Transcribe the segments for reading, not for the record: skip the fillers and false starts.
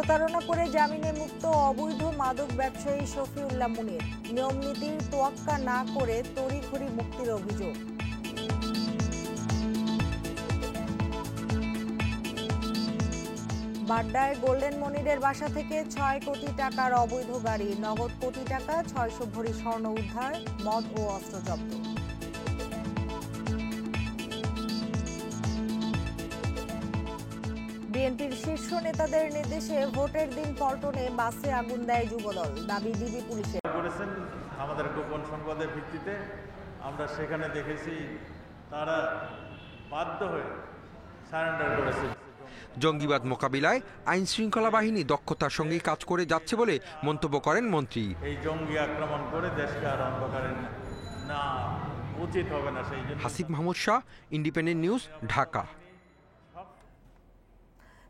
প্রতারণা করে জামিনে মুক্ত অবৈধ মাদক ব্যবসায়ী শফিউল্লাহ মুনির, নিয়ম নীতির তোয়াক্কা না করে তড়িঘড়ি মুক্তির অভিযোগ। বাড্ডায় গোল্ডেন মনিরের বাসা থেকে ৬ কোটি টাকার অবৈধ গাড়ি, নগদ কোটি টাকা, ৬০০ ভরি স্বর্ণ উদ্ধার, মদ ও অস্ত্র জব্দ। বিএনপির শীর্ষ নেতাদের নির্দেশে ভোটের দিন পল্টনে বাসে আগুন দেয় যুবদল, দাবি ডিবি পুলিশের। করেছেন আমাদের গোপন সংবাদের ভিত্তিতে আমরা সেখানে দেখেছি তারা বাধ্য হয়ে সারেন্ডার করেছে। জঙ্গিবাদ মোকাবিলায় আইন শৃঙ্খলা বাহিনী দক্ষতার সঙ্গে কাজ করে যাচ্ছে বলে মন্তব্য করেন মন্ত্রী। এই জঙ্গি আক্রমণ করে দেশকে আর অন্ধকারে না উচিত হবে না, সেই জন্য। Hasib Mahmud Shah, independent news, Dhaka.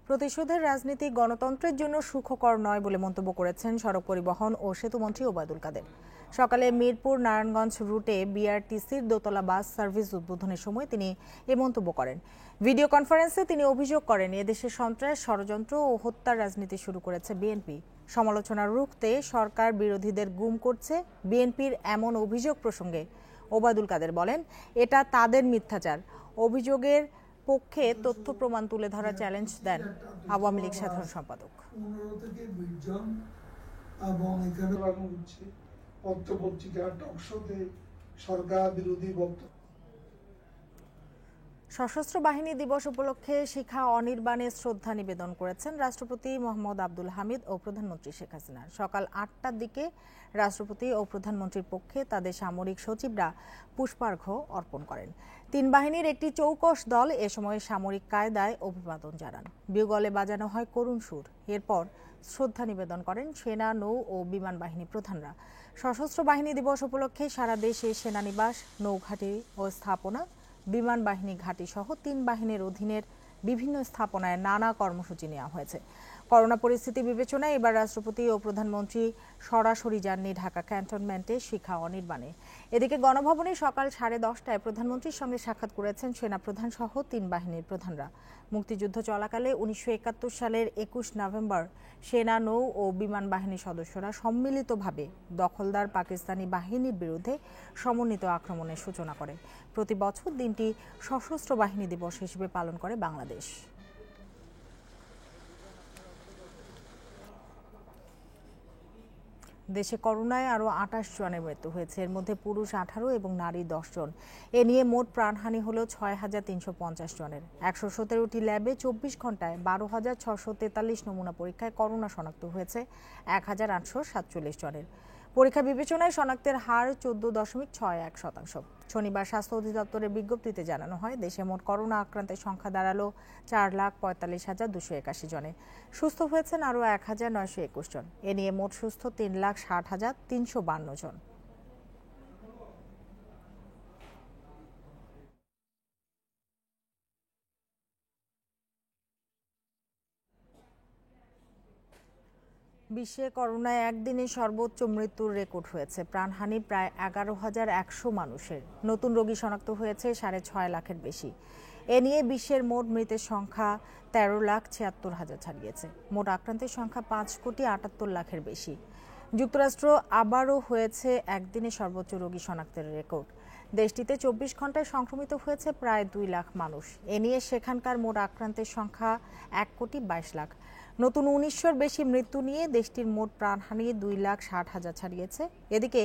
প্রতিশোধের রাজনীতি গণতন্ত্রের জন্য সুখকর নয় বলে মন্তব্য করেছেন সড়ক পরিবহন ও সেতুমন্ত্রী ওবায়দুল কাদের। সকালে মিরপুর নারায়ণগঞ্জ রুটে বিআরটিসির দোতলা বাস সার্ভিস উদ্বোধনের সময় তিনি এ মন্তব্য করেন। ভিডিও কনফারেন্সে তিনি অভিযোগ করেন, এদেশে সন্ত্রাস, ষড়যন্ত্র ও হত্যার রাজনীতি শুরু করেছে বিএনপি। সমালোচনা রুখতে সরকার বিরোধীদের গুম করছে বিএনপির এমন অভিযোগ প্রসঙ্গে ওবায়দুল কাদের বলেন, এটা তাদের মিথ্যাচার। অভিযোগের পক্ষে তথ্য প্রমাণ তুলে ধরার চ্যালেঞ্জ দেন আওয়ামী লীগ সাধারণ সম্পাদক। সশস্ত্র বাহিনী দিবস উপলক্ষে শিখা অনির্বাণে শ্রদ্ধা নিবেদন করেছেন রাষ্ট্রপতি মোহাম্মদ আব্দুল হামিদ ও প্রধানমন্ত্রী শেখ হাসিনা। সকাল ৮টার দিকে রাষ্ট্রপতি ও প্রধানমন্ত্রীর পক্ষে তাদের সামরিক সচিবরা পুষ্পার্ঘ্য অর্পণ করেন। ৩ বাহিনীর একটি চৌকস দল এ সময় সামরিক কায়দায় অভিবাদন জানান। বিউগলে বাজানো হয় করুণ সুর। এরপর শ্রদ্ধা নিবেদন করেন সেনা, নৌ ও বিমান বাহিনী প্রধানরা। সশস্ত্র বাহিনী দিবস উপলক্ষে সারা দেশে সেনানিবাস, নৌঘাটি ও স্থাপনা, বিমান বাহিনী ঘাঁটি সহ ৩ বাহিনীর অধীনের বিভিন্ন স্থাপনায় নানা কর্মসূচি নেওয়া হয়েছে। করোনা পরিস্থিতি বিবেচনায় এবার রাষ্ট্রপতি ও প্রধানমন্ত্রী সরাসরি যাননি ঢাকা ক্যান্টনমেন্টে শিখা অনির্বাণে। এদিকে গণভবনে সকাল 10:30টায় প্রধানমন্ত্রীর সঙ্গে সাক্ষাৎ করেছেন সেনাপ্রধান সহ ৩ বাহিনীর প্রধানরা। মুক্তিযুদ্ধ চলাকালে ১৯৭১ সালের ২১ নভেম্বর সেনা, নৌ ও বিমান বাহিনীর সদস্যরা সম্মিলিতভাবে দখলদার পাকিস্তানি বাহিনীর বিরুদ্ধে সমন্বিত আক্রমণের সূচনা করে। প্রতি বছর দিনটি সশস্ত্র বাহিনী দিবস হিসেবে পালন করে বাংলাদেশ। দেশে করোনায় আরও ২৮ জনের মৃত্যু হয়েছে, এর মধ্যে পুরুষ ১৮ এবং নারী ১০ জন। এ নিয়ে মোট প্রাণহানি হল ৬,৩৫০ জনের। ১১৭টি ল্যাবে ২৪ ঘন্টায় ১২,৬৪৩ নমুনা পরীক্ষায় করোনা শনাক্ত হয়েছে ১,৮৪৭ জনের। পরীক্ষা বিবেচনায় শনাক্তের হার ১৪.৬১%। শনিবার স্বাস্থ্য অধিদপ্তরের বিজ্ঞপ্তিতে জানানো হয়, দেশে মোট করোনা আক্রান্তের সংখ্যা দাঁড়ালো ৪,৪৫,২৮১ জনে। সুস্থ হয়েছেন আরও ১,৯২১ জন। এ নিয়ে মোট সুস্থ ৩,৬০,৩৫২ জন। বিশ্বে করোনায় একদিনে সর্বোচ্চ মৃত্যুর রেকর্ড হয়েছে। প্রাণহানি প্রায় ১১,১০০ মানুষের। নতুন রোগী শনাক্ত হয়েছে ৬.৫ লাখের বেশি। এ নিয়ে বিশ্বের মোট মৃতের সংখ্যা ১৩,৭৬,০০০ ছাড়িয়েছে। মোট আক্রান্তের সংখ্যা ৫,৭৮,০০,০০০-এর বেশি। যুক্তরাষ্ট্র আবারও হয়েছে একদিনে সর্বোচ্চ রোগী শনাক্তের রেকর্ড। দেশটিতে ২৪ ঘন্টায় সংক্রমিত হয়েছে প্রায় ২ লাখ মানুষ। এ নিয়ে সেখানকার মোট আক্রান্তের সংখ্যা ১,২২,০০,০০০। নতুন ১৯০০-র বেশি মৃত্যু নিয়ে দেশটির মোট প্রাণহানি ২,৬০,০০০ ছাড়িয়েছে। এদিকে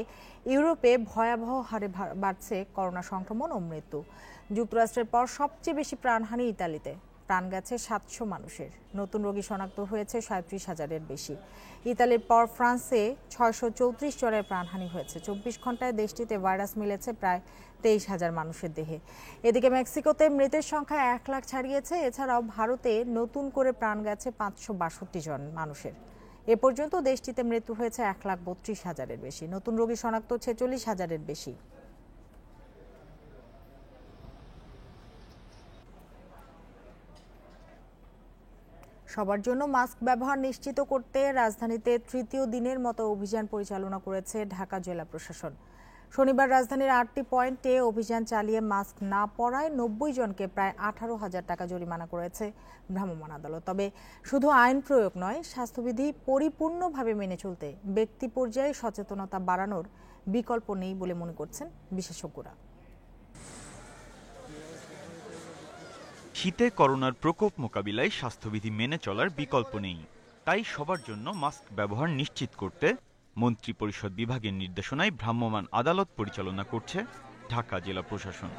ইউরোপে ভয়াবহ হারে বাড়ছে করোনা সংক্রমণ ও মৃত্যু। যুক্তরাষ্ট্রের পর সবচেয়ে বেশি প্রাণহানি ইতালিতে। প্রাণ গেছে ৭০০ মানুষের। নতুন রোগী শনাক্ত হয়েছে ৩৭,০০০-এর বেশি। ইতালির পর ফ্রান্সে ৬৩৪ জনের প্রাণহানি হয়েছে। ২৪ ঘন্টায় দেশটিতে ভাইরাস মিলেছে প্রায় ২৩,০০০ মানুষের দেহে। এদিকে মেক্সিকোতে মৃতের সংখ্যা ১ লাখ ছাড়িয়েছে। এছাড়াও ভারতে নতুন করে প্রাণ গেছে ৫৬২ জন মানুষের। এ পর্যন্ত দেশটিতে মৃত্যু হয়েছে ১,৩২,০০০-এর বেশি। নতুন রোগী শনাক্ত ৪৬,০০০-এর বেশি। সবার জন্য মাস্ক ব্যবহার নিশ্চিত করতে রাজধানীতে তৃতীয় দিনের মতো অভিযান পরিচালনা করেছে ঢাকা জেলা প্রশাসন। শনিবার রাজধানীর 8টি পয়েন্টে অভিযান চালিয়ে মাস্ক না পরায় 90 জনকে প্রায় 18,000 টাকা জরিমানা করেছে ভ্রাম্যমাণ আদালত। তবে শুধু আইন প্রয়োগ নয়, স্বাস্থ্যবিধি পরিপূর্ণভাবে মেনে চলতে ব্যক্তি পর্যায়ে সচেতনতা বাড়ানোর বিকল্প নেই বলে মনে করছেন বিশেষজ্ঞরা। শীতে করোনার প্রকোপ মোকাবিলায় স্বাস্থ্যবিধি মেনে চলার বিকল্প নেই। তাই সবার জন্য মাস্ক ব্যবহার নিশ্চিত করতে মন্ত্রিপরিষদ বিভাগের নির্দেশনায় ভ্রাম্যমাণ আদালত পরিচালনা করছে ঢাকা জেলা প্রশাসন।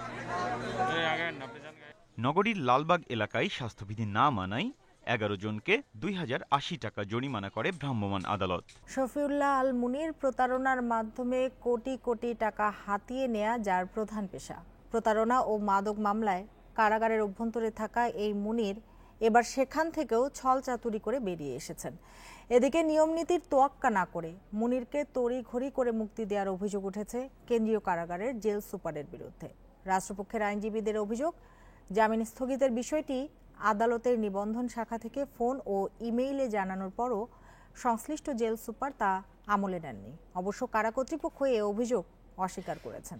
নগরীর লালবাগ এলাকায় স্বাস্থ্যবিধি না মানায় 11 জনকে 2080 টাকা জরিমানা করে ভ্রাম্যমাণ আদালত। শফিউল্লাহ আল মুনির প্রতারণার মাধ্যমে কোটি কোটি টাকা হাতিয়ে নেয়া যার প্রধান পেশা। প্রতারণা ও মাদক মামলায় কারাগারের অভ্যন্তরে থাকা এই মুনির এবার সেখান থেকেও ছলচাতুরি করে বেরিয়ে এসেছেন। এদিকে নিয়মনীতির তোয়াক্কা না করে মুনিরকে তড়িঘড়ি করে মুক্তি দেওয়ার অভিযোগ উঠেছে কেন্দ্রীয় কারাগারের জেল সুপারের বিরুদ্ধে। রাষ্ট্রপক্ষের আইনজীবীদের অভিযোগ, জামিন স্থগিতের বিষয়টি আদালতের নিবন্ধন শাখা থেকে ফোন ও ইমেইলে জানানোর পরও সংশ্লিষ্ট জেল সুপার তা আমলে নেননি। অবশ্য কারা কর্তৃপক্ষ এ অভিযোগ অস্বীকার করেছেন।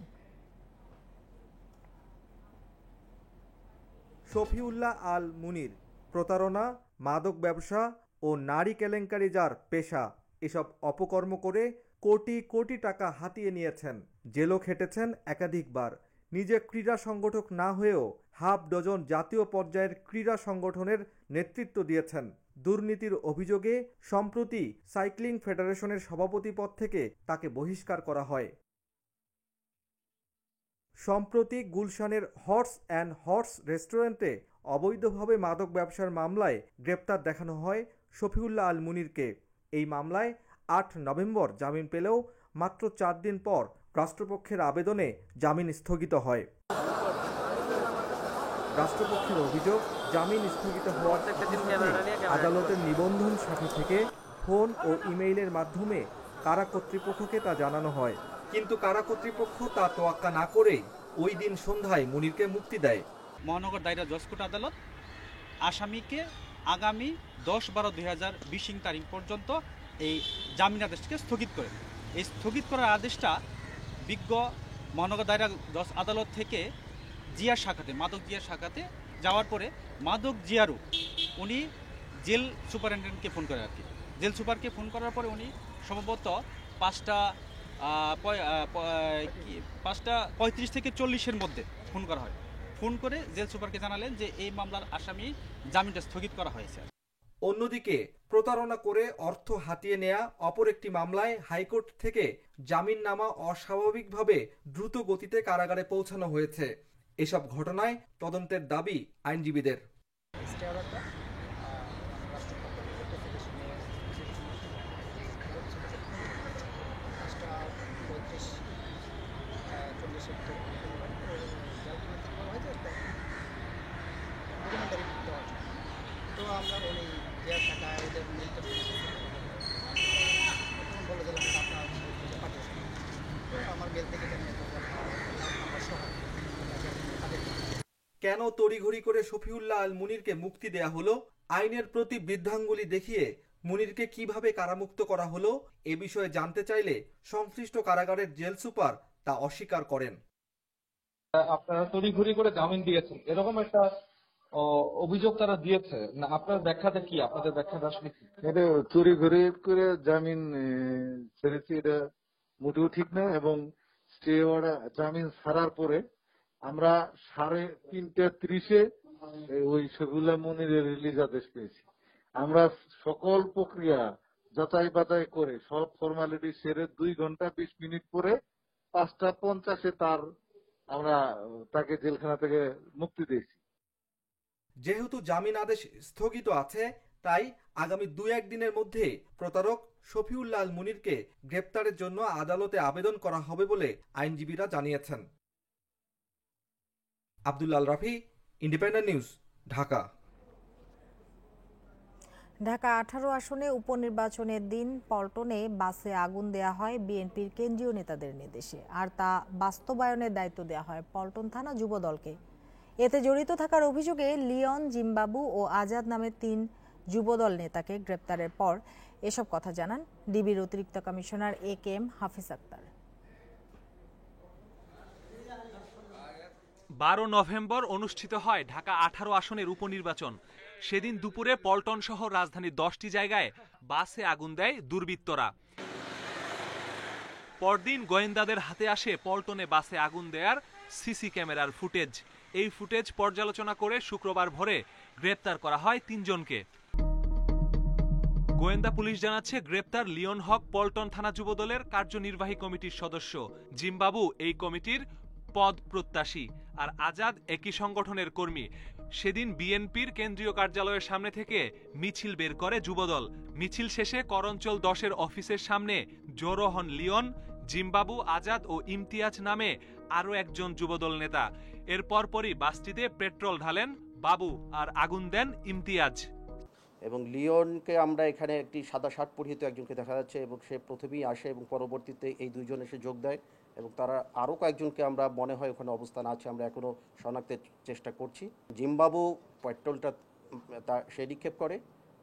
শফিউল্লাহ আল মুনির প্রতারণা, মাদক ব্যবসা ও নারী কেলেঙ্কারি যার পেশা, এসব অপকর্ম করে কোটি কোটি টাকা হাতিয়ে নিয়েছেন। জেলও খেটেছেন একাধিকবার। নিজে ক্রীড়া সংগঠক না হয়েও হাফ ডজন জাতীয় পর্যায়ের ক্রীড়া সংগঠনের নেতৃত্ব দিয়েছেন। দুর্নীতির অভিযোগে সম্প্রতি সাইক্লিং ফেডারেশনের সভাপতি পদ থেকে তাকে বহিষ্কার করা হয়। সম্প্রতি গুলশানের হর্স অ্যান্ড হর্স রেস্টুরেন্টে অবৈধভাবে মাদক ব্যবসার মামলায় গ্রেপ্তার দেখানো হয় শফিউল্লাহ আল মুনিরকে। এই মামলায় 8 নভেম্বর জামিন পেলেও মাত্র 4 দিন পর রাষ্ট্রপক্ষের আবেদনে জামিন স্থগিত হয়। রাষ্ট্রপক্ষের অভিযোগ, জামিন স্থগিত হওয়ার আদালতের নিবন্ধন শাখা থেকে ফোন ও ইমেইলের মাধ্যমে কারা কর্তৃপক্ষকে তা জানানো হয়, কিন্তু কারা কর্তৃপক্ষ তা তোয়াক্কা না করে ওই দিন সন্ধ্যায় মুনিরকে মুক্তি দেয়। মহানগর দায়রা জজ কোর্ট আদালত আসামিকে আগামী 10/12/2020 তারিখ পর্যন্ত এই জামিন আদেশকে স্থগিত করে। এই স্থগিত করার আদেশটা বিজ্ঞ মহানগর দায়রা জজ আদালত থেকে জিয়া শাখাতে, মাদক জিয়া শাখাতে যাওয়ার পরে মাদক জিয়ারু উনি জেল সুপারিনটেন্ডেন্টকে ফোন করে আর কি। জেল সুপারকে ফোন করার পরে উনি সম্ভবত 5:35 থেকে 40-এর মধ্যে ফোন করা হয়। ফোন করে জেল সুপারকে জানালেন যে এই মামলার আসামি জামিনটা স্থগিত করা হয়েছে। অন্যদিকে প্রতারণা করে অর্থ হাতিয়ে নেয়া অপর একটি মামলায় হাইকোর্ট থেকে জামিননামা অস্বাভাবিকভাবে দ্রুত গতিতে কারাগারে পৌঁছানো হয়েছে। এসব ঘটনায় তদন্তের দাবি আইনজীবীদের। তো আমরা ওই যে টাকায় ওদের মিলতে বলে দিলাম আপনার পাঠিয়েছেন, তো আমার মেল থেকে কেন তড়িঘড়ি করে শফিউল্লাহ আল মুনিরকে মুক্তি দেয়া হলো, আইনের প্রতি বৃদ্ধাঙ্গুলি দেখিয়ে মুনিরকে কিভাবে কারামুক্ত করা হলো, এ বিষয়ে জানতে চাইলে সংশ্লিষ্ট কারাগারের জেল সুপার তা অস্বীকার করেন। আপনারা তড়িঘড়ি করে জামিন দিয়েছেন, এরকম একটা অভিযোগ তারা দিয়েছে না, আপনার ব্যাখ্যাটা কি? আপনাদের ব্যাখ্যাটা আসলে কি? এটা তড়িঘড়ি করে জামিন ছেড়েছি, এটা মোটেও ঠিক না। এবং স্টে অর্ডার জামিন ছাড়ার পরে আমরা 3:30-এ ওই শফিউল্লাহ মুনিরের রিলিজ আদেশ পেয়েছি। আমরা সকল প্রক্রিয়া যাচাই বাছাই করে সব ফর্মালিটি সেরে 2 ঘন্টা 20 মিনিট পরে 5:50-এ আমরা তাকে জেলখানা থেকে মুক্তি দিয়েছি। যেহেতু জামিন আদেশ স্থগিত আছে, তাই আগামী 2-1 দিনের মধ্যে প্রতারক শফিউল্লাহ আল মুনিরকে গ্রেপ্তারের জন্য আদালতে আবেদন করা হবে বলে আইনজীবীরা জানিয়েছেন। Abdullah Al Rafi, independent news, Dhaka. ঢাকা 18 আসনে উপনির্বাচনের দিন পল্টনে বাসে আগুন দেয়া হয় বিএনপির কেন্দ্রীয় নেতাদের নির্দেশে, আর তা বাস্তবায়নের দায়িত্ব দেওয়া হয় পল্টন থানা যুব দলকে। এতে জড়িত থাকার অভিযোগে লিওন, জিম্বাবু ও আজাদ নামের 3 যুবদল নেতাকে গ্রেপ্তারের পর এসব কথা জানান ডিবির অতিরিক্ত কমিশনার AKM হাফিজ আক্তার। 12 নভেম্বর অনুষ্ঠিত হয় ঢাকা 18 আসনের উপনির্বাচন। সেদিন দুপুরে পল্টন সহ রাজধানীর 10টি জায়গায় বাসে আগুন দেয় দুর্বৃত্তরা। পরদিন গোয়েন্দাদের হাতে আসে পল্টনে বাসে আগুন দেওয়ার সিসি ক্যামেরার ফুটেজ। এই ফুটেজ পর্যালোচনা করে শুক্রবার ভোরে গ্রেপ্তার করা হয় 3 জনকে। গোয়েন্দা পুলিশ জানাচ্ছে, গ্রেপ্তার লিওন হক পল্টন থানা যুবদলের কার্যনির্বাহী কমিটির সদস্য। জিম্বাবু এই কমিটির পদ প্রত্যাশী, আর আজাদ একই সংগঠনের কর্মী। সেদিন বিএনপির কেন্দ্রীয় কার্যালয়ের সামনে থেকে মিছিল বের করে যুবদল। মিছিল শেষে করঞ্চল 10-এর অফিসের সামনে জড়ো হন লিওন, জিম্বাবু, আজাদ ও ইমতিয়াজ নামে আরও একজন যুবদল নেতা। এর পরপরই বাসটিতে পেট্রোল ঢালেন বাবু আর আগুন দেন ইমতিয়াজ। এবং লিওনকে আমরা এখানে একটি সাদা শার্ট পরিহিত একজনকে দেখা যাচ্ছে এবং সে প্রথমেই আসে এবং পরবর্তীতে এই দুইজন এসে যোগ দেয় এবং তারা আরও কয়েকজনকে আমরা মনে হয় ওখানে অবস্থান আছে, আমরা এখনও শনাক্তের চেষ্টা করছি। জিম্বাবু পেট্রোলটা সে নিক্ষেপ করে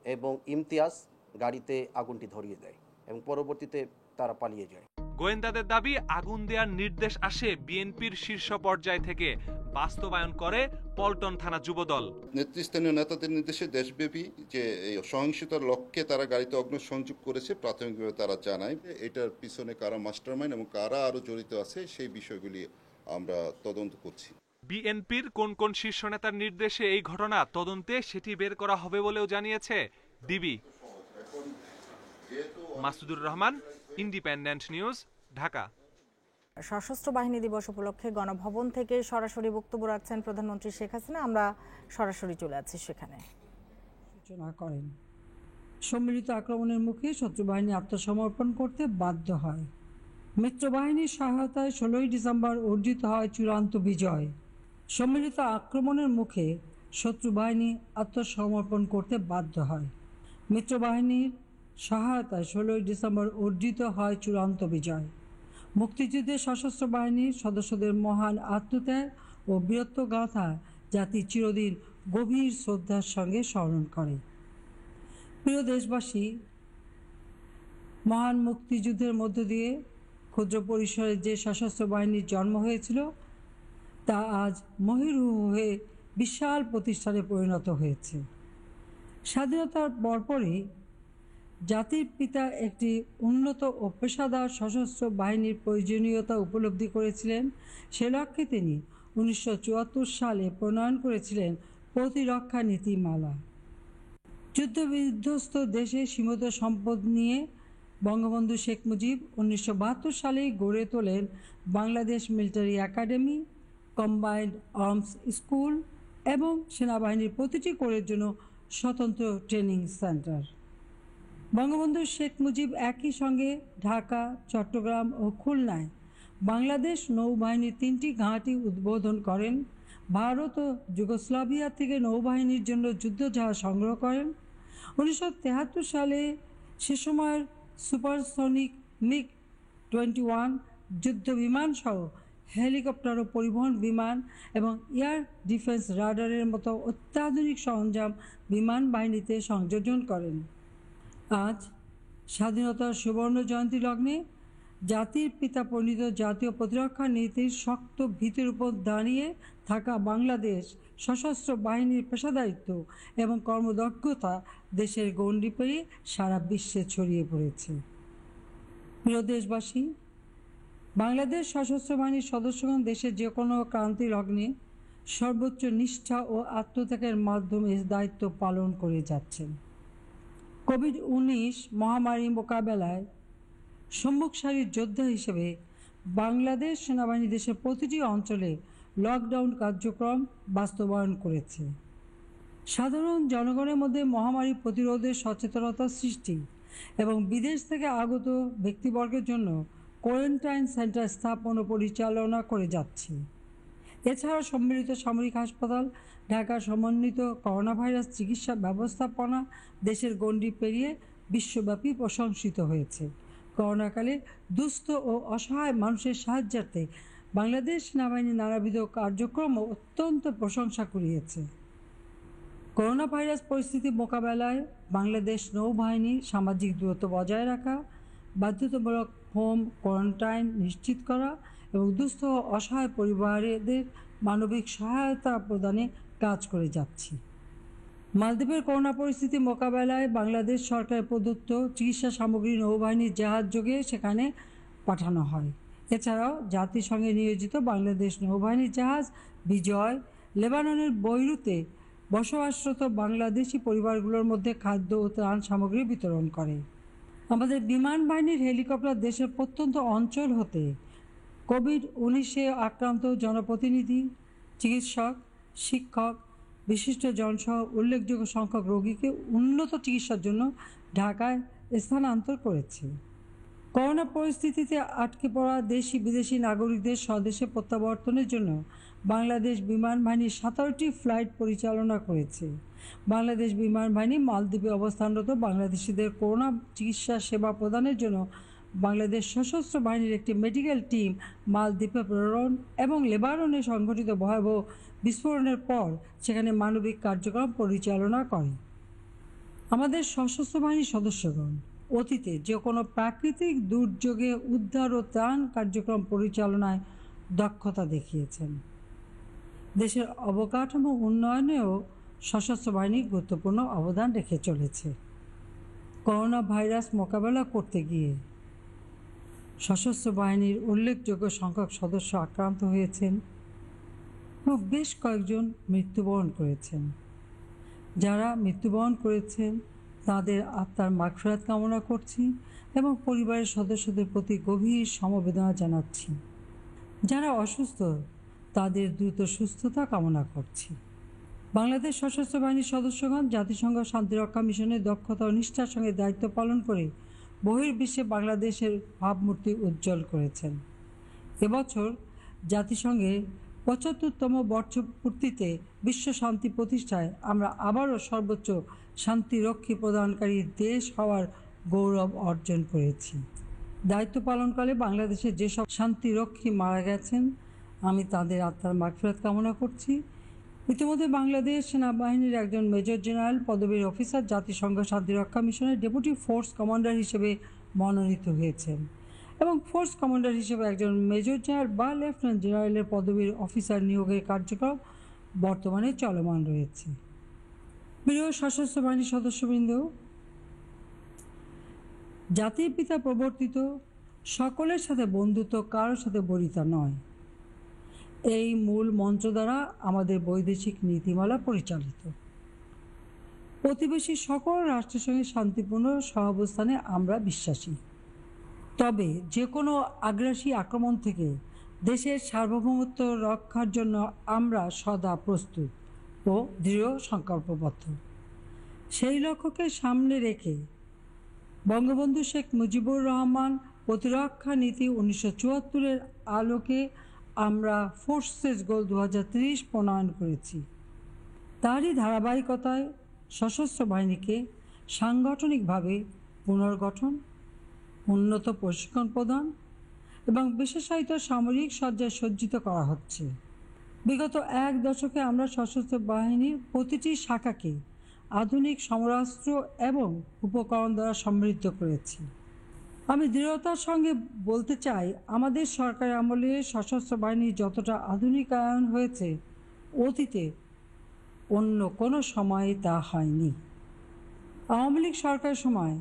এবং ইমতিয়াজ গাড়িতে আগুনটি ধরিয়ে দেয় এবং পরবর্তীতে তারা পালিয়ে যায়। গোয়েন্দাদের দাবি, আগুন দেওয়ার নির্দেশ আসে বিএনপির শীর্ষ পর্যায় থেকে, বাস্তবায়ন করে পল্টন থানা যুবদল। নেতৃস্থানীয় নেতাদের নির্দেশে দেশব্যাপী যে সহিংসতার লক্ষ্যে তারা গাড়িতে অগ্নিসংযোগ করেছে প্রাথমিকভাবে তারা জানায়। এটার পিছনে কারা মাস্টারমাইন্ড এবং কারা আরো জড়িত আছে সেই বিষয়গুলি আমরা তদন্ত করছি। বিএনপির কোন কোন শীর্ষ নেতার নির্দেশে এই ঘটনা তদন্তে সেটি বের করা হবে বলেও জানিয়েছে DB. Masudur Rahman, independent news, Dhaka. সশস্ত্র বাহিনী দিবস উপলক্ষে গণভবন থেকে সরাসরি বক্তব্য রাখছেন প্রধানমন্ত্রী শেখ হাসিনা। আমরা সরাসরি চলে যাচ্ছি সেখানে। সূচনা করেন, সম্মিলিত আক্রমণের মুখে শত্রু বাহিনী আত্মসমর্পণ করতে বাধ্য হয়। মিত্র বাহিনীর সহায়তায় 16ই ডিসেম্বর অর্জিত হয় চূড়ান্ত বিজয়। সম্মিলিত আক্রমণের মুখে শত্রু বাহিনী আত্মসমর্পণ করতে বাধ্য হয়। মিত্র বাহিনীর সহায়তায় 16ই ডিসেম্বর অর্জিত হয় চূড়ান্ত বিজয়। মুক্তিযুদ্ধে সশস্ত্র বাহিনীর সদস্যদের মহান আত্মত্যাগ ও বীরত্ব গাথা জাতি চিরদিন গভীর শ্রদ্ধার সঙ্গে স্মরণ করে। প্রিয় দেশবাসী, মহান মুক্তিযুদ্ধের মধ্য দিয়ে ক্ষুদ্র পরিসরে যে সশস্ত্র বাহিনীর জন্ম হয়েছিল তা আজ মহিরুহ হয়ে বিশাল প্রতিষ্ঠানে পরিণত হয়েছে। স্বাধীনতার পরপরই জাতির পিতা একটি উন্নত ও পেশাদার সশস্ত্র বাহিনীর প্রয়োজনীয়তা উপলব্ধি করেছিলেন। সে লক্ষ্যে তিনি 1974 সালে প্রণয়ন করেছিলেন প্রতিরক্ষা নীতিমালা। যুদ্ধবিধ্বস্ত দেশে সীমিত সম্পদ নিয়ে বঙ্গবন্ধু শেখ মুজিব 1972 সালেই গড়ে তোলেন Bangladesh military academy, combined arms school এবং সেনাবাহিনীর প্রতিটি কোরের জন্য স্বতন্ত্র ট্রেনিং সেন্টার। বঙ্গবন্ধু শেখ মুজিব একই সঙ্গে ঢাকা, চট্টগ্রাম ও খুলনায় বাংলাদেশ নৌবাহিনীর 3টি ঘাঁটি উদ্বোধন করেন। ভারত ও যুগোস্লাভিয়া থেকে নৌবাহিনীর জন্য যুদ্ধজাহাজ সংগ্রহ করেন। 1973 সালে সে সময়ের সুপারসনিক MiG-21 যুদ্ধ বিমান সহ হেলিকপ্টার ও পরিবহন বিমান এবং এয়ার ডিফেন্স রাডারের মতো অত্যাধুনিক সরঞ্জাম বিমান বাহিনীতে সংযোজন করেন। আজ স্বাধীনতার সুবর্ণ জয়ন্তী লগ্নে জাতির পিতা প্রণীত জাতীয় প্রতিরক্ষা নীতির শক্ত ভিতের উপর দাঁড়িয়ে থাকা বাংলাদেশ সশস্ত্র বাহিনীর পেশাদারিত্ব এবং কর্মদক্ষতা দেশের গণ্ডি পেরিয়ে সারা বিশ্বে ছড়িয়ে পড়েছে। প্রিয় দেশবাসী, বাংলাদেশ সশস্ত্র বাহিনীর সদস্যগণ দেশের যে কোনো ক্রান্তি লগ্নে সর্বোচ্চ নিষ্ঠা ও আত্মত্যাগের মাধ্যমে দায়িত্ব পালন করে যাচ্ছেন। কোভিড-19 মহামারী মোকাবেলায় সম্মুখ সারির যোদ্ধা হিসেবে বাংলাদেশ সেনাবাহিনী দেশের প্রতিটি অঞ্চলে লকডাউন কার্যক্রম বাস্তবায়ন করেছে। সাধারণ জনগণের মধ্যে মহামারী প্রতিরোধের সচেতনতা সৃষ্টি এবং বিদেশ থেকে আগত ব্যক্তিবর্গের জন্য কোয়ারেন্টাইন সেন্টার স্থাপন ও পরিচালনা করে যাচ্ছে। এছাড়া সম্মিলিত সামরিক হাসপাতাল, ঢাকা সমন্বিত করোনা ভাইরাস চিকিৎসা ব্যবস্থাপনা দেশের গণ্ডি পেরিয়ে বিশ্বব্যাপী প্রশংসিত হয়েছে। করোনাকালে দুস্থ ও অসহায় মানুষের সাহায্যার্থে বাংলাদেশ সেনাবাহিনীর নানাবিধ কার্যক্রম অত্যন্ত প্রশংসা কুড়িয়েছে। করোনা ভাইরাস পরিস্থিতি মোকাবেলায় বাংলাদেশ নৌবাহিনী সামাজিক দূরত্ব বজায় রাখা, বাধ্যতামূলক হোম কোয়ারেন্টাইন নিশ্চিত করা এবং দুস্থ ও অসহায় পরিবারদের মানবিক সহায়তা প্রদানে কাজ করে যাচ্ছি। মালদ্বীপের করোনা পরিস্থিতি মোকাবেলায় বাংলাদেশ সরকারের প্রদত্ত চিকিৎসা সামগ্রী নৌবাহিনীর জাহাজ যোগে সেখানে পাঠানো হয়। এছাড়াও জাতিসংঘে নিয়োজিত বাংলাদেশ নৌবাহিনীর জাহাজ বিজয় লেবাননের বৈরুতে বসবাসরত বাংলাদেশি পরিবারগুলোর মধ্যে খাদ্য ও ত্রাণ সামগ্রী বিতরণ করে। আমাদের বিমান বাহিনীর হেলিকপ্টার দেশের প্রত্যন্ত অঞ্চল হতে কোভিড-19 আক্রান্ত জনপ্রতিনিধি, চিকিৎসক, শিক্ষক, বিশিষ্ট জনসহ উল্লেখযোগ্য সংখ্যক রোগীকে উন্নত চিকিৎসার জন্য ঢাকায় স্থানান্তর করেছে। করোনা পরিস্থিতিতে আটকে পড়া দেশি বিদেশি নাগরিকদের স্বদেশে প্রত্যাবর্তনের জন্য বাংলাদেশ বিমান বাহিনী 17টি ফ্লাইট পরিচালনা করেছে। বাংলাদেশ বিমান বাহিনী মালদ্বীপে অবস্থানরত বাংলাদেশিদের করোনা চিকিৎসা সেবা প্রদানের জন্য বাংলাদেশ সশস্ত্র বাহিনীর একটি মেডিকেল টিম মালদ্বীপে প্রেরণ এবং লেবাননে সংঘটিত ভয়াবহ বিস্ফোরণের পর সেখানে মানবিক কার্যক্রম পরিচালনা করে। আমাদের সশস্ত্র বাহিনীর সদস্যগণ অতীতে যে কোনো প্রাকৃতিক দুর্যোগে উদ্ধার ও ত্রাণ কার্যক্রম পরিচালনায় দক্ষতা দেখিয়েছেন। দেশের অবকাঠামো উন্নয়নেও সশস্ত্র বাহিনী গুরুত্বপূর্ণ অবদান রেখে চলেছে। করোনা ভাইরাস মোকাবেলা করতে গিয়ে সশস্ত্র বাহিনীর উল্লেখযোগ্য সংখ্যক সদস্য আক্রান্ত হয়েছেন এবং বেশ কয়েকজন মৃত্যুবরণ করেছেন। যারা মৃত্যুবরণ করেছেন তাদের আত্মার মাগফিরাত কামনা করছি এবং পরিবারের সদস্যদের প্রতি গভীর সমবেদনা জানাচ্ছি। যারা অসুস্থ তাদের দ্রুত সুস্থতা কামনা করছি। বাংলাদেশ সশস্ত্র বাহিনীর সদস্যগণ জাতিসংঘ শান্তিরক্ষা মিশনের দক্ষতা ও নিষ্ঠার সঙ্গে দায়িত্ব পালন করে বহির্বিশ্বে বাংলাদেশের ভাবমূর্তি উজ্জ্বল করেছেন। এবছর জাতিসংঘের 75তম বর্ষপূর্তিতে বিশ্ব শান্তি প্রতিষ্ঠায় আমরা আবারও সর্বোচ্চ শান্তিরক্ষী প্রদানকারী দেশ হওয়ার গৌরব অর্জন করেছি। দায়িত্ব পালনকালে বাংলাদেশের যেসব শান্তিরক্ষী মারা গেছেন আমি তাদের আত্মার মাগফিরাত কামনা করছি। ইতিমধ্যে বাংলাদেশ সেনাবাহিনীর একজন মেজর জেনারেল পদবীর অফিসার জাতিসংঘ শান্তিরক্ষা মিশনের ডেপুটি ফোর্স কমান্ডার হিসেবে মনোনীত হয়েছেন এবং ফোর্স কমান্ডার হিসেবে একজন মেজর জেনারেল বা লেফটেন্যান্ট জেনারেলের পদবীর অফিসার নিয়োগের কার্যক্রম বর্তমানে চলমান রয়েছে। প্রিয় সশস্ত্র বাহিনীর সদস্যবৃন্দ, জাতির পিতা প্রবর্তিত সকলের সাথে বন্ধুত্ব, কারোর সাথে বরিতা নয়, এই মূল মন্ত্র দ্বারা আমাদের বৈদেশিক নীতিমালা পরিচালিত। প্রতিবেশী সকল রাষ্ট্রের সঙ্গে শান্তিপূর্ণ সহাবস্থানে আমরা বিশ্বাসী। তবে যে কোনো আগ্রাসী আক্রমণ থেকে দেশের সার্বভৌমত্ব রক্ষার জন্য আমরা সদা প্রস্তুত ও দৃঢ় সংকল্পবদ্ধ। সেই লক্ষ্যকে সামনে রেখে বঙ্গবন্ধু শেখ মুজিবুর রহমান প্রতিরক্ষা নীতি 1974-এর আলোকে আমরা ফোর্সেস গোল 2030 প্রণয়ন করেছি। তারই ধারাবাহিকতায় সশস্ত্র বাহিনীকে সাংগঠনিকভাবে পুনর্গঠন, উন্নত প্রশিক্ষণ প্রদান এবং বিশেষায়িত সামরিক সজ্জায় সজ্জিত করা হচ্ছে। বিগত এক দশকে আমরা সশস্ত্র বাহিনীর প্রতিটি শাখাকে আধুনিক সমরাস্ত্র এবং উপকরণ দ্বারা সমৃদ্ধ করেছি। আমি দৃঢ়তার সঙ্গে বলতে চাই, আমাদের সরকারের আমলে সশস্ত্র বাহিনী যতটা আধুনিকায়ন হয়েছে অতীতে অন্য কোনো সময়ে তা হয়নি। আওয়ামী লীগ সরকারের সময়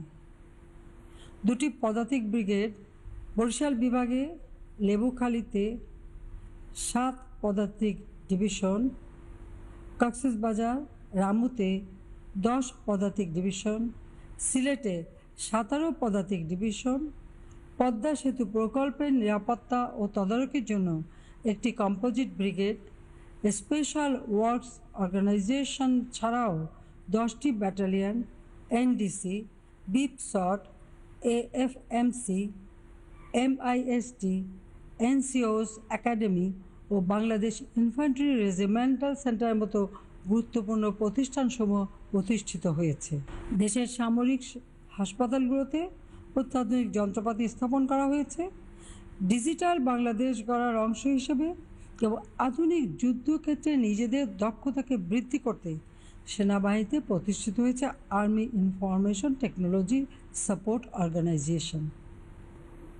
2টি পদাতিক ব্রিগেড, বরিশাল বিভাগে লেবুখালীতে 7 পদাতিক ডিভিশন, কক্সবাজার রামুতে 10 পদাতিক ডিভিশন, সিলেটে 17 পদাতিক ডিভিশন, পদ্মা সেতু প্রকল্পের নিরাপত্তা ও তদারকির জন্য একটি composite brigade, special works organisation ছাড়াও 10টি battalion, NDC, BIPSOT, AFMC, MIST, NCOs academy ও বাংলাদেশ ইনফ্যান্ট্রি রেজিমেন্টাল সেন্টারের মতো গুরুত্বপূর্ণ প্রতিষ্ঠানসমূহ প্রতিষ্ঠিত হয়েছে। দেশের সামরিক হাসপাতালগুলোতে অত্যাধুনিক যন্ত্রপাতি স্থাপন করা হয়েছে। ডিজিটাল বাংলাদেশ গড়ার অংশ হিসেবে এবং আধুনিক যুদ্ধক্ষেত্রে নিজেদের দক্ষতাকে বৃদ্ধি করতে সেনাবাহিনীতে প্রতিষ্ঠিত হয়েছে army information technology support organisation.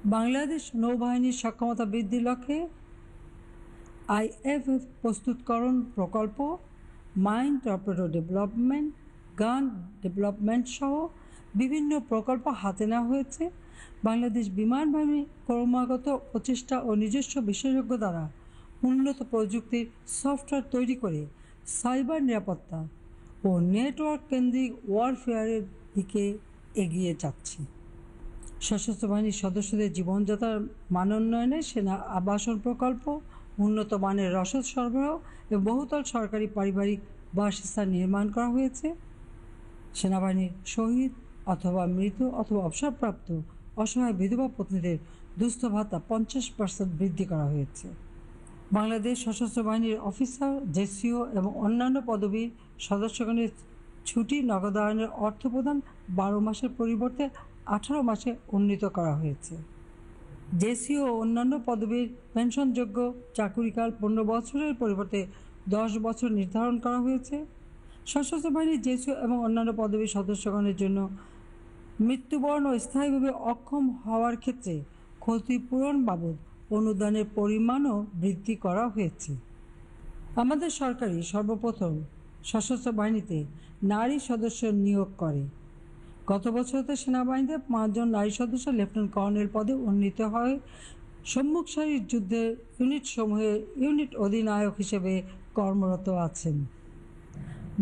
Bangladesh নৌবাহিনীর সক্ষমতা বৃদ্ধির লক্ষ্যে IFF প্রস্তুতকরণ প্রকল্প, mine torpedo development, gun development সহ বিভিন্ন প্রকল্প হাতে নেওয়া হয়েছে। বাংলাদেশ বিমান বাহিনী ক্রমাগত প্রচেষ্টা ও নিজস্ব বিশেষজ্ঞ দ্বারা উন্নত প্রযুক্তির সফটওয়্যার তৈরি করে সাইবার নিরাপত্তা ও নেটওয়ার্ক কেন্দ্রিক ওয়ারফেয়ারের দিকে এগিয়ে যাচ্ছে। সশস্ত্র বাহিনীর সদস্যদের জীবনযাত্রার মানোন্নয়নে সেনা আবাসন প্রকল্প, উন্নত মানের রসদ সরবরাহ এবং বহুতল সরকারি পারিবারিক বাসস্থান নির্মাণ করা হয়েছে। সেনাবাহিনীর শহীদ অথবা মৃত অথবা অবসরপ্রাপ্ত অসহায় বিধবা পত্নীদের দুস্থ ভাতা 50% বৃদ্ধি করা হয়েছে। বাংলাদেশ সশস্ত্র বাহিনীর অফিসার, জেসিও এবং অন্যান্য পদবীর সদস্যগণের ছুটি নগদায়নের অর্থ প্রদান 12 মাসের পরিবর্তে 18 মাসে উন্নীত করা হয়েছে। জেসিও ও অন্যান্য পদবীর পেনশনযোগ্য চাকুরিকাল 15 বছরের পরিবর্তে 10 বছর নির্ধারণ করা হয়েছে। সশস্ত্র বাহিনীর জেসিও এবং অন্যান্য পদবীর সদস্যগণের জন্য মৃত্যুবরণ ও স্থায়ীভাবে অক্ষম হওয়ার ক্ষেত্রে ক্ষতিপূরণ বাবদ অনুদানের পরিমাণও বৃদ্ধি করা হয়েছে। আমাদের সরকারই সর্বপ্রথম সশস্ত্র বাহিনীতে নারী সদস্য নিয়োগ করে। গত বছর হতে সেনাবাহিনীতে 5 জন নারী সদস্য লেফটেন্যান্ট কর্নেল পদে উন্নীত হয়। সম্মুখ সারির যুদ্ধের ইউনিটসমূহের ইউনিট অধিনায়ক হিসেবে কর্মরত আছেন।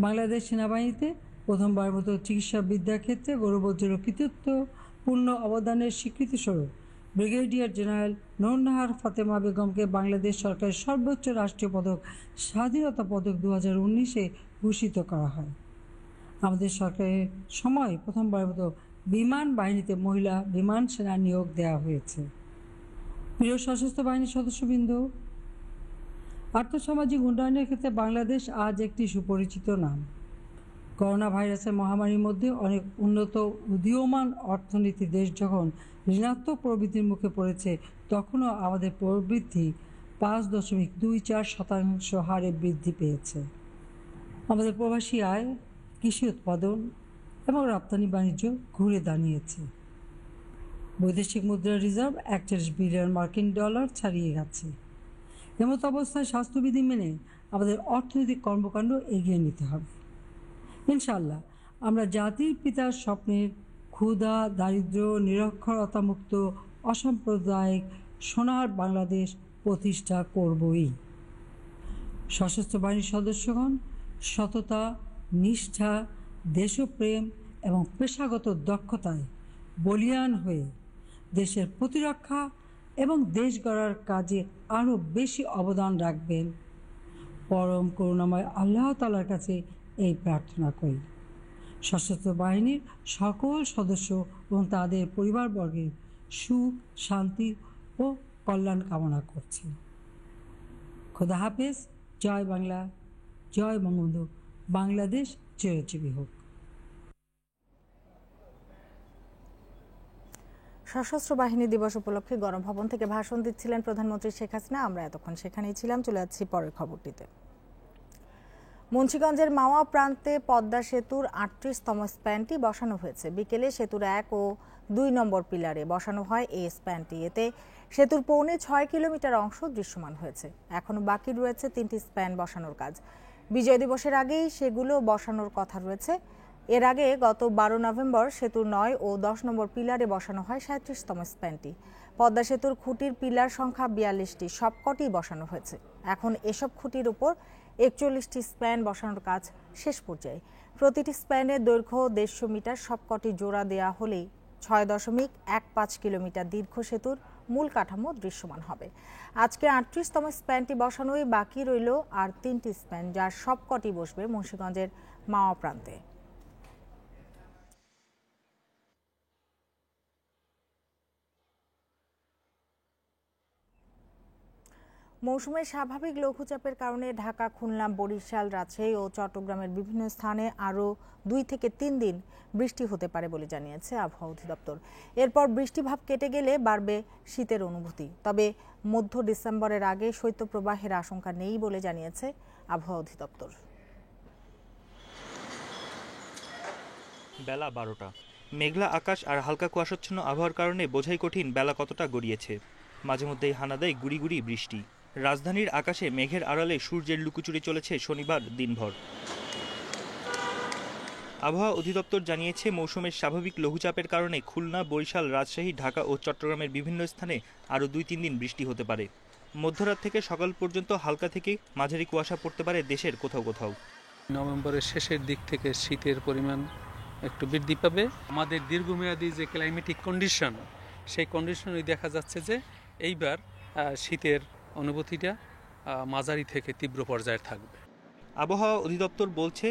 বাংলাদেশ সেনাবাহিনীতে প্রথমবার মতো চিকিৎসা বিদ্যার ক্ষেত্রে গৌরবোজ্জ্বল কৃতিত্বপূর্ণ অবদানের স্বীকৃতিস্বরূপ ব্রিগেডিয়ার জেনারেল নূরনাহার ফাতেমা বেগমকে বাংলাদেশ সরকারের সর্বোচ্চ রাষ্ট্রীয় পদক স্বাধীনতা পদক 2019-এ ভূষিত করা হয়। আমাদের সরকারের সময় প্রথমবার মতো বিমান বাহিনীতে মহিলা বিমান সেনা নিয়োগ দেওয়া হয়েছে। প্রিয় সশস্ত্র বাহিনীর সদস্যবৃন্দ, আর্থসামাজিক উন্নয়নের ক্ষেত্রে বাংলাদেশ আজ একটি সুপরিচিত নাম। করোনা ভাইরাসের মহামারীর মধ্যে অনেক উন্নত উদীয়মান অর্থনীতি দেশ যখন ঋণাত্মক প্রবৃদ্ধির মুখে পড়েছে, তখনও আমাদের প্রবৃদ্ধি 5.24% হারে বৃদ্ধি পেয়েছে। আমাদের প্রবাসী আয়, কৃষি উৎপাদন এবং রপ্তানি বাণিজ্য ঘুরে দাঁড়িয়েছে। বৈদেশিক মুদ্রা রিজার্ভ 41 বিলিয়ন মার্কিন ডলার ছাড়িয়ে গেছে। এমত অবস্থায় স্বাস্থ্যবিধি মেনে আমাদের অর্থনৈতিক কর্মকাণ্ড এগিয়ে নিতে হবে। ইনশাআল্লাহ আমরা জাতির পিতার স্বপ্নের ক্ষুধা, দারিদ্র্য, নিরক্ষরতামুক্ত অসাম্প্রদায়িক সোনার বাংলাদেশ প্রতিষ্ঠা করবই। সশস্ত্র বাহিনীর সদস্যগণ সততা, নিষ্ঠা, দেশপ্রেম এবং পেশাগত দক্ষতায় বলীয়ান হয়ে দেশের প্রতিরক্ষা এবং দেশ গড়ার কাজে আরও বেশি অবদান রাখবেন। পরম করুণাময় আল্লাহ তাআলার কাছে এই প্রার্থনা করি। সশস্ত্র বাহিনীর সকল সদস্য এবং তাদের পরিবারবর্গের সুখ, শান্তি ও কল্যাণ কামনা করছি। খোদা হাফেজ। জয় বাংলা, জয় বঙ্গবন্ধু। বাংলাদেশ চিরজীবী হোক। সশস্ত্র বাহিনী দিবস উপলক্ষে গণভবন থেকে ভাষণ দিচ্ছিলেন প্রধানমন্ত্রী শেখ হাসিনা। আমরা এতক্ষণ সেখানেই ছিলাম। চলে যাচ্ছি পরের খবরটিতে। মুন্সিগঞ্জের মাওয়া প্রান্তে পদ্মা সেতুর 38তম স্প্যানটি বসানো হয়েছে। বিকেলে সেতুর 1 ও 2 নম্বর পিলারে বসানো হয় এই স্প্যানটি। এতে সেতুর 6.25 কিলোমিটার অংশ দৃশ্যমান হয়েছে। এখনো বাকি রয়েছে 3টি স্প্যান বসানোর কাজ। বিজয় দিবসের আগেই সেগুলো বসানোর কথা রয়েছে। এর আগে গত 12 নভেম্বর সেতুর 9 ও 10 নম্বর পিলারে বসানো হয় 37তম স্প্যানটি। পদ্মা সেতুর খুঁটির পিলার সংখ্যা 42টি, সবকটি বসানো হয়েছে। এখন এসব খুঁটির উপর 41টি স্প্যান বসানোর কাজ শেষ পর্যায়ে। প্রতিটি স্প্যানের দৈর্ঘ্য 150 মিটার। সবকটি জোড়া দেয়া হলেই 6.15 কিলোমিটার দীর্ঘ সেতুর মূল কাঠামো দৃশ্যমান হবে। আজকে 38তম স্প্যানটি বসানোই বাকি রইল আর 3টি স্প্যান, যার সবকটি বসবে মুন্সিগঞ্জের মাওয়া প্রান্তে। মৌসুমের স্বাভাবিক লঘুচাপের কারণে ঢাকা, খুলনা, বরিশাল, রাজশাহী ও চট্টগ্রামের বিভিন্ন স্থানে আরও 2 থেকে 3 দিন বৃষ্টি হতে পারে বলে জানিয়েছে আবহাওয়া অধিদপ্তর। এরপর বৃষ্টিভাব কেটে গেলে বাড়বে শীতের অনুভূতি। তবে মধ্য ডিসেম্বরের আগে শৈত্যপ্রবাহের আশঙ্কা নেই বলে জানিয়েছে আবহাওয়া অধিদপ্তর। বেলা 12টা। মেঘলা আকাশ আর হালকা কুয়াশাচ্ছন্ন আবহাওয়ার কারণে বোঝাই কঠিন বেলা কতটা গড়িয়েছে। মাঝে মধ্যেই হানা দেয় গুড়ি গুড়ি বৃষ্টি। রাজধানীর আকাশে মেঘের আড়ালে সূর্যের লুকোচুরি চলেছে শনিবার দিনভর। আবহাওয়া অধিদপ্তর জানিয়েছে, মৌসুমের স্বাভাবিক লঘুচাপের কারণে খুলনা, বরিশাল, রাজশাহী, ঢাকা ও চট্টগ্রামের বিভিন্ন স্থানে আরও 2-3 দিন বৃষ্টি হতে পারে। মধ্যরাত থেকে সকাল পর্যন্ত হালকা থেকে মাঝারি কুয়াশা পড়তে পারে দেশের কোথাও কোথাও। নভেম্বরের শেষের দিক থেকে শীতের পরিমাণ একটু বৃদ্ধি পাবে। আমাদের দীর্ঘমেয়াদী যে ক্লাইমেটিক কন্ডিশন, সেই কন্ডিশনে দেখা যাচ্ছে যে এইবার শীতের অনুভূতিটা মাঝারি থেকে তীব্র পর্যায়ে থাকবে। আবহাওয়া অধিদপ্তর বলছে,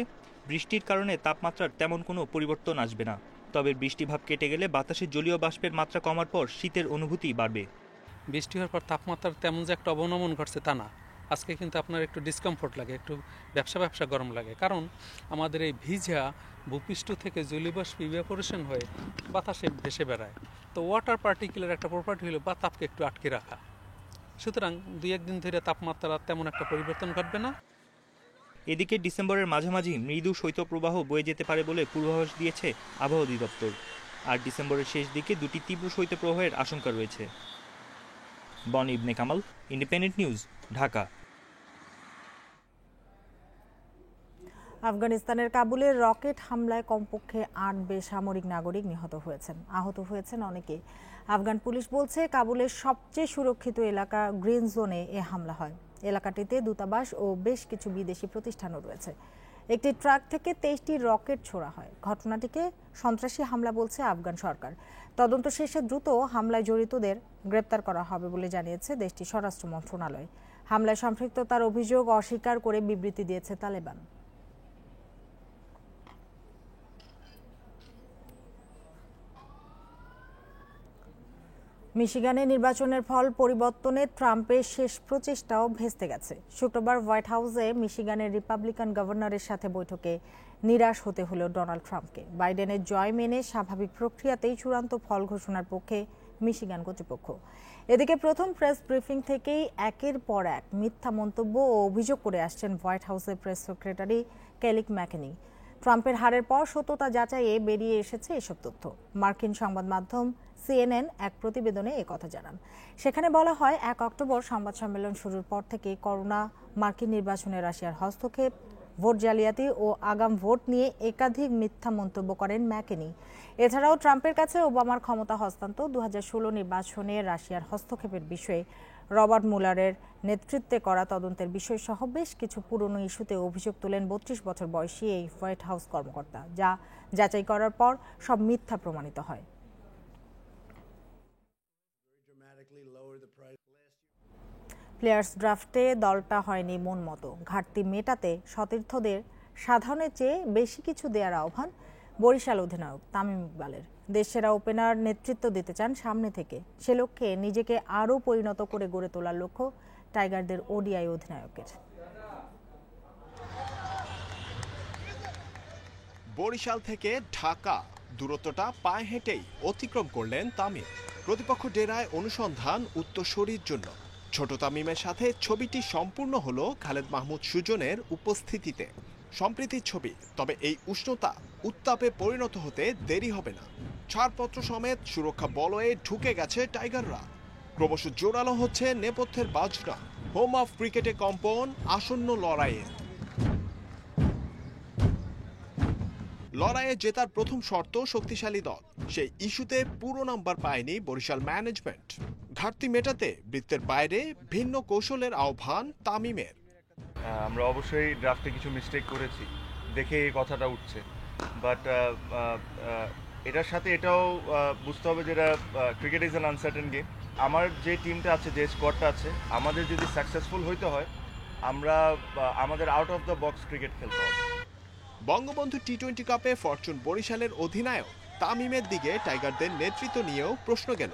বৃষ্টির কারণে তাপমাত্রার তেমন কোনো পরিবর্তন আসবে না। তবে বৃষ্টিভাব কেটে গেলে বাতাসে জলীয় বাষ্পের মাত্রা কমার পর শীতের অনুভূতি বাড়বে। বৃষ্টি হওয়ার পর তাপমাত্রার তেমন যে একটা অবনমন ঘটছে তা না। আজকে কিন্তু আপনার একটু ডিসকমফোর্ট লাগে, একটু ব্যবসা গরম লাগে, কারণ আমাদের এই ভিজা ভূপৃষ্ঠ থেকে জলীয় বাষ্প ইভাপোরেশন হয়ে বাতাসে ভেসে বেড়ায়। তো ওয়াটার পার্টিকুলার একটা প্রপার্টি হলো বাতাপকে একটু আটকে রাখা। সুতরাং 2-1 দিন ধরে তাপমাত্রা তেমন একটা পরিবর্তন ঘটবে না। এদিকে ডিসেম্বরের মাঝামাঝি মৃদু শৈত্যপ্রবাহ বয়ে যেতে পারে বলে পূর্বাভাস দিয়েছে আবহাওয়া অধিদপ্তর। আর ডিসেম্বরের শেষ দিকে 2টি তীব্র শৈত্যপ্রবাহের আশঙ্কা রয়েছে। বন ইবনে কামাল, ইন্ডিপেন্ডেন্ট নিউজ, ঢাকা। আফগানিস্তানের কাবুলের রকেট হামলায় কমপক্ষে 8 বেসামরিক নাগরিক নিহত হয়েছেন, আহত হয়েছেন অনেকে। আফগান পুলিশ বলছে, কাবুলের সবচেয়ে সুরক্ষিত এলাকা গ্রিন জোনে এ হামলা হয়। এলাকাটিতে দূতাবাস ও বেশ কিছু বিদেশি প্রতিষ্ঠানও রয়েছে। একটি ট্রাক থেকে 23টি রকেট ছোড়া হয়। ঘটনাটিকে সন্ত্রাসী হামলা বলছে আফগান সরকার। তদন্ত শেষে দ্রুত হামলায় জড়িতদের গ্রেপ্তার করা হবে বলে জানিয়েছে দেশটির স্বরাষ্ট্র মন্ত্রণালয়। হামলায় সম্পৃক্ততার অভিযোগ অস্বীকার করে বিবৃতি দিয়েছে তালেবান। মিশিগানে নির্বাচনের ফল পরিবর্তনে ট্রাম্পের শেষ প্রচেষ্টাও ভেস্তে গেছে। শুক্রবার হোয়াইট হাউসে মিশিগানের রিপাবলিকান গভর্নরের সাথে বৈঠকে নিরাশ হতে হলো ডোনাল্ড ট্রাম্পকে। বাইডেনের জয় মেনে স্বাভাবিক প্রক্রিয়াতেই চূড়ান্ত ফল ঘোষণার পক্ষে মিশিগান কর্তৃপক্ষ। এদিকে প্রথম প্রেস ব্রিফিং থেকেই একের পর এক মিথ্যা মন্তব্য ও অভিযোগ করে আসছেন হোয়াইট হাউসের প্রেস সেক্রেটারি কেলি ম্যাকেনি। ট্রাম্পের হারের পর সত্যতা যাচাইয়ে বেরিয়ে এসেছে এসব তথ্য। মার্কিন সংবাদ মাধ্যম CNN এক প্রতিবেদনে একথা জানান। সেখানে বলা হয়, 1 অক্টোবর সংবাদ সম্মেলন শুরুর পর থেকে করোনা, মার্কিন নির্বাচনে রাশিয়ার হস্তক্ষেপ, ভোট জালিয়াতি ও আগাম ভোট নিয়ে একাধিক মিথ্যা মন্তব্য করেন ম্যাকেনি। এছাড়াও ট্রাম্পের কাছে ওবামার ক্ষমতা হস্তান্তর, 2016 নির্বাচনে রাশিয়ার হস্তক্ষেপের বিষয়ে রবার্ট মুলারের নেতৃত্বে করা তদন্তের বিষয় সহ বেশ কিছু পুরনো ইস্যুতে অভিযোগ তোলেন 32 বছর বয়সী এই হোয়াইট হাউস কর্মকর্তা, যা যাচাই করার পর সব মিথ্যা প্রমাণিত হয়। প্লেয়ার্স ড্রাফটে দলটা হয়নি মন মতো। ঘাটতি মেটাতে সতীর্থদের সাধারণের চেয়ে বেশি কিছু দেওয়ার আহ্বান বরিশাল অধিনায়ক তামিম ইকবালের। দেশসেরা ওপেনার নেতৃত্ব দিতে চান সামনে থেকে। সে লক্ষ্যে নিজেকে আরও পরিণত করে গড়ে তোলার লক্ষ্য টাইগারদের ওডিআই অধিনায়কের। বরিশাল থেকে ঢাকা দূরত্বটা পায়ে হেঁটেই অতিক্রম করলেন তামিম। প্রতিপক্ষ ডেরায় অনুসন্ধান উত্তরসূরির জন্য। ছোট তামিমের সাথে ছবিটি সম্পূর্ণ হলো খালেদ মাহমুদ সুজনের উপস্থিতিতে। সম্প্রীতির ছবি, তবে এই উষ্ণতা উত্তাপে পরিণত হতে দেরি হবে না। ছাড়পত্র সমেত সুরক্ষা বলয়ে ঢুকে গেছে টাইগাররা। ক্রমশ জোরালো হচ্ছে নেপথ্যের বাজনা। হোম অফ ক্রিকেটে কম্পন আসন্ন লড়াইয়ে। লড়াইয়ে জেতার প্রথম শর্ত শক্তিশালী দল। সেই ইস্যুতে পুরো নাম্বার পায়নি বরিশাল ম্যানেজমেন্ট। ঘাটতি মেটাতে বৃত্তের বাইরে ভিন্ন কৌশলের আহ্বান তামিমের। আমরা অবশ্যই ড্রাফটে কিছু মিস্টেক করেছি, দেখে এই কথাটা উঠছে। বাট এটার সাথে এটাও বুঝতে হবে যে cricket is an uncertain game. আমার যে টিমটা আছে, যে স্কোয়াডটা আছে, আমাদের যদি সাকসেসফুল হইতে হয়, আমরা আমাদের out of the box cricket খেলতে হবে। বঙ্গবন্ধু টি-20 কাপে ফরচুন বরিশালের অধিনায়ক তামিমের দিকে টাইগারদের নেতৃত্ব নিয়েও প্রশ্ন গেল।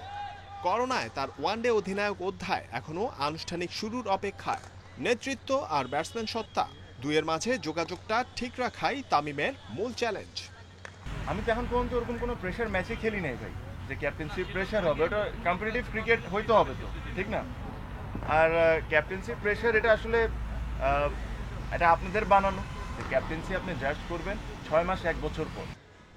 করোনায় তার ওয়ানডে অধিনায়ক অধ্যায় এখনো আনুষ্ঠানিক শুরুর অপেক্ষায়। নেতৃত্ব আর ব্যাটসম্যান সত্তা দুইয়ের মাঝে যোগাযোগটা ঠিক রাখাই তামিমের মূল চ্যালেঞ্জ। আমি তো এখন পর্যন্ত ওরকম কোনো প্রেশার ম্যাচে খেলি নাই ভাই, যে ক্যাপ্টেন্সিপ প্রেশার হবে। ওটা কম্পিটিটিভ ক্রিকেট হইতে হবে তো, ঠিক না? আর ক্যাপ্টেন্সিপ প্রেশার এটা আসলে এটা আপনাদের বানানো। ক্যাপ্টেন্সি আপনি জাজ করবেন 6 মাস 1 বছর পর।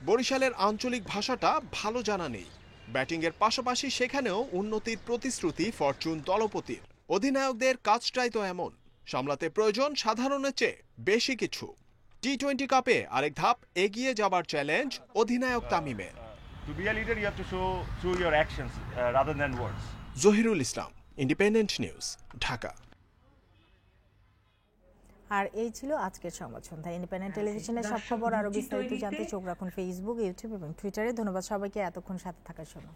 বরিশালের আঞ্চলিক ভাষাটা ভালো জানা নেই। ব্যাটিংয়ের পাশাপাশি সেখানেও উন্নতির প্রতিশ্রুতি ফরচুন দলপতির। অধিনায়কদের কাজটাই তো এমন, সামলাতে প্রয়োজন সাধারণের চেয়ে বেশি কিছু। টি-20 কাপে আরেক ধাপ এগিয়ে যাবার চ্যালেঞ্জ অধিনায়ক তামিমের। To be a leader, you have to show through your actions rather than words. Zahirul Islam, independent news, Dhaka. আর এই ছিল আজকের সংবাদ সন্ধ্যা। ইন্ডিপেন্ডেন্ট টেলিভিশনের সব খবর আরো বিস্তারিত জানতে চোখ রাখুন ফেসবুক, ইউটিউব এবং টুইটারে। ধন্যবাদ সবাইকে এতক্ষণ সাথে থাকার জন্য।